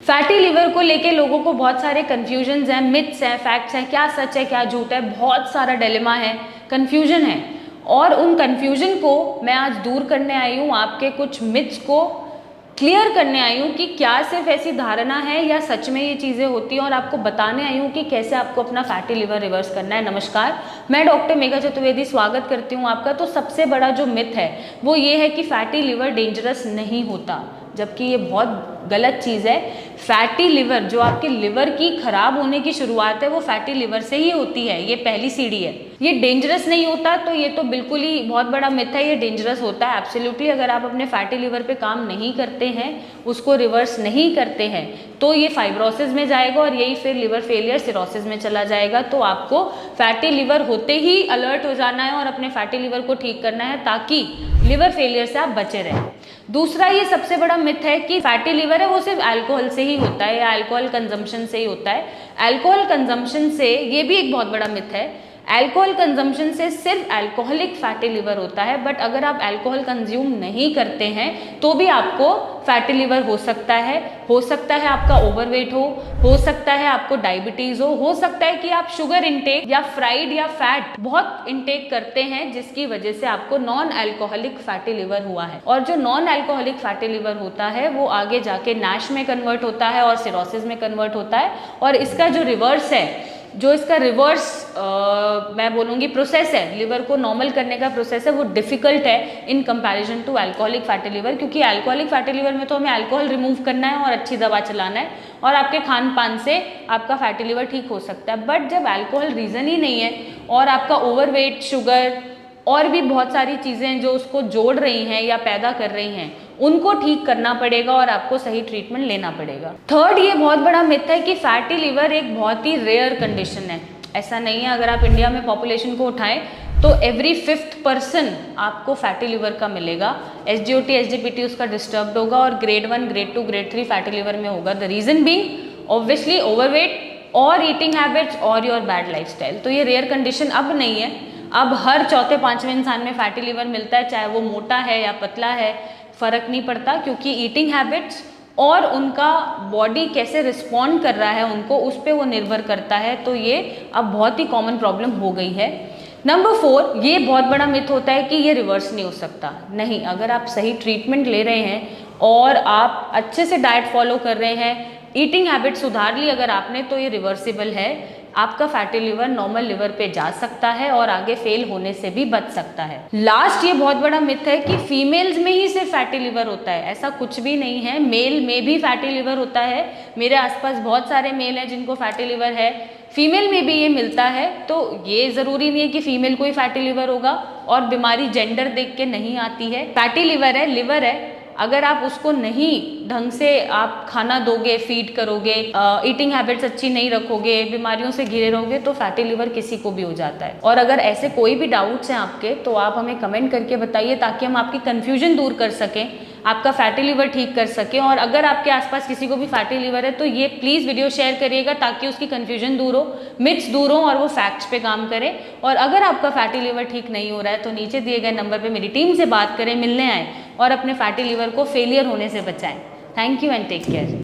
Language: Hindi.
फैटी लिवर को लेके लोगों को बहुत सारे कन्फ्यूजन्स हैं, मिथ्स हैं, फैक्ट्स हैं, क्या सच है क्या झूठ है, बहुत सारा डिलेमा है, कन्फ्यूजन है। और उन कन्फ्यूजन को मैं आज दूर करने आई हूँ, आपके कुछ मिथ्स को क्लियर करने आई हूँ कि क्या सिर्फ ऐसी धारणा है या सच में ये चीज़ें होती हैं, और आपको बताने आई हूँ कि कैसे आपको अपना फैटी लिवर रिवर्स करना है। नमस्कार, मैं डॉक्टर मेघा चतुर्वेदी स्वागत करती हूँ आपका। तो सबसे बड़ा जो मिथ है वो ये है कि फैटी लिवर डेंजरस नहीं होता, जबकि ये बहुत गलत चीज़ है। फैटी लिवर, जो आपके लिवर की खराब होने की शुरुआत है, वो फैटी लिवर से ही होती है, ये पहली सीढ़ी है। ये डेंजरस नहीं होता तो ये तो बिल्कुल ही बहुत बड़ा मिथ है, ये डेंजरस होता है एब्सोल्युटली। अगर आप अपने फैटी लिवर पे काम नहीं करते हैं, उसको रिवर्स नहीं करते हैं, तो ये फाइब्रोसिस में जाएगा और यही फिर लिवर फेलियर सिरोसिस में चला जाएगा। तो आपको फैटी लिवर होते ही अलर्ट हो जाना है और अपने फैटी लिवर को ठीक करना है, ताकि लिवर फेलियर से आप बचे रहें। दूसरा, ये सबसे बड़ा मिथ है कि फैटी लिवर है वो सिर्फ अल्कोहल से ही होता है या अल्कोहल कंजम्पशन से ही होता है। अल्कोहल कंजम्पशन से, ये भी एक बहुत बड़ा मिथ है, अल्कोहल कंजम्पशन से सिर्फ अल्कोहलिक फैटी लिवर होता है। बट अगर आप अल्कोहल कंज्यूम नहीं करते हैं तो भी आपको फैटी लिवर हो सकता है। हो सकता है आपका ओवरवेट हो सकता है आपको डायबिटीज हो सकता है कि आप शुगर इंटेक या फ्राइड या फैट बहुत इंटेक करते हैं, जिसकी वजह से आपको नॉन अल्कोहलिक फैटी लिवर हुआ है। और जो नॉन अल्कोहलिक फैटी लिवर होता है वो आगे जाके नैश में कन्वर्ट होता है और सिरोसिस में कन्वर्ट होता है। और इसका जो रिवर्स है, जो इसका रिवर्स मैं बोलूँगी प्रोसेस है, लिवर को नॉर्मल करने का प्रोसेस है, वो डिफिकल्ट है in comparison to alcoholic fatty liver. क्योंकि अल्कोहलिक फैटी लिवर में तो हमें अल्कोहल रिमूव करना है और अच्छी दवा चलाना है और आपके खान पान से आपका फैटी लिवर ठीक हो सकता है। बट जब अल्कोहल रीज़न ही नहीं है और आपका ओवरवेट, शुगर और भी बहुत सारी चीज़ें जो उसको जोड़ रही हैं या पैदा कर रही हैं, उनको ठीक करना पड़ेगा और आपको सही ट्रीटमेंट लेना पड़ेगा। थर्ड, ये बहुत बड़ा मिथ है कि फैटी लिवर एक बहुत ही रेयर कंडीशन है। ऐसा नहीं है। अगर आप इंडिया में पॉपुलेशन को उठाएं तो एवरी 5th पर्सन आपको फैटी लिवर का मिलेगा। SGOT, SGPT उसका डिस्टर्ब्ड होगा और grade 1, grade 2, grade 3 fatty liver में होगा। The reason being obviously overweight और ईटिंग हैबिट्स और योर बैड लाइफस्टाइल। तो ये रेयर कंडीशन अब नहीं है, अब हर चौथे पांचवें इंसान में फैटी लिवर मिलता है, चाहे वो मोटा है या पतला है, फर्क नहीं पड़ता। क्योंकि ईटिंग हैबिट्स और उनका बॉडी कैसे रिस्पॉन्ड कर रहा है उनको, उस पर वो निर्भर करता है। तो ये अब बहुत ही कॉमन प्रॉब्लम हो गई है। नंबर 4, ये बहुत बड़ा मिथ होता है कि ये रिवर्स नहीं हो सकता। नहीं, अगर आप सही ट्रीटमेंट ले रहे हैं और आप अच्छे से डाइट फॉलो कर रहे हैं, ईटिंग हैबिट सुधार ली अगर आपने, तो ये रिवर्सिबल है। आपका फैटी लिवर नॉर्मल लिवर पे जा सकता है और आगे फेल होने से भी बच सकता है। लास्ट, ये बहुत बड़ा मिथ है कि फीमेल्स में ही सिर्फ फैटी लिवर होता है। ऐसा कुछ भी नहीं है, मेल में भी फैटी लिवर होता है। मेरे आसपास बहुत सारे मेल हैं जिनको फैटी लिवर है, फीमेल में भी ये मिलता है। तो ये ज़रूरी नहीं है कि फीमेल को ही फैटी लिवर होगा, और बीमारी जेंडर देख के नहीं आती है। फैटी लिवर है, लिवर है, अगर आप उसको नहीं ढंग से आप खाना दोगे, फीड करोगे, ईटिंग हैबिट्स अच्छी नहीं रखोगे, बीमारियों से घिरे रहोगे, तो फैटी लिवर किसी को भी हो जाता है। और अगर ऐसे कोई भी डाउट्स हैं आपके, तो आप हमें कमेंट करके बताइए, ताकि हम आपकी कन्फ्यूजन दूर कर सकें, आपका फैटी लिवर ठीक कर सकें। और अगर आपके आसपास किसी को भी फैटी लिवर है तो ये प्लीज़ वीडियो शेयर करिएगा, ताकि उसकी कन्फ्यूजन दूर हो, मिथ्स दूर हो और वो फैक्ट्स पे काम करे। और अगर आपका फैटी लिवर ठीक नहीं हो रहा है तो नीचे दिए गए नंबर पे मेरी टीम से बात करें, मिलने आएँ और अपने फैटी लिवर को फेलियर होने से बचाएं। Thank you and take care.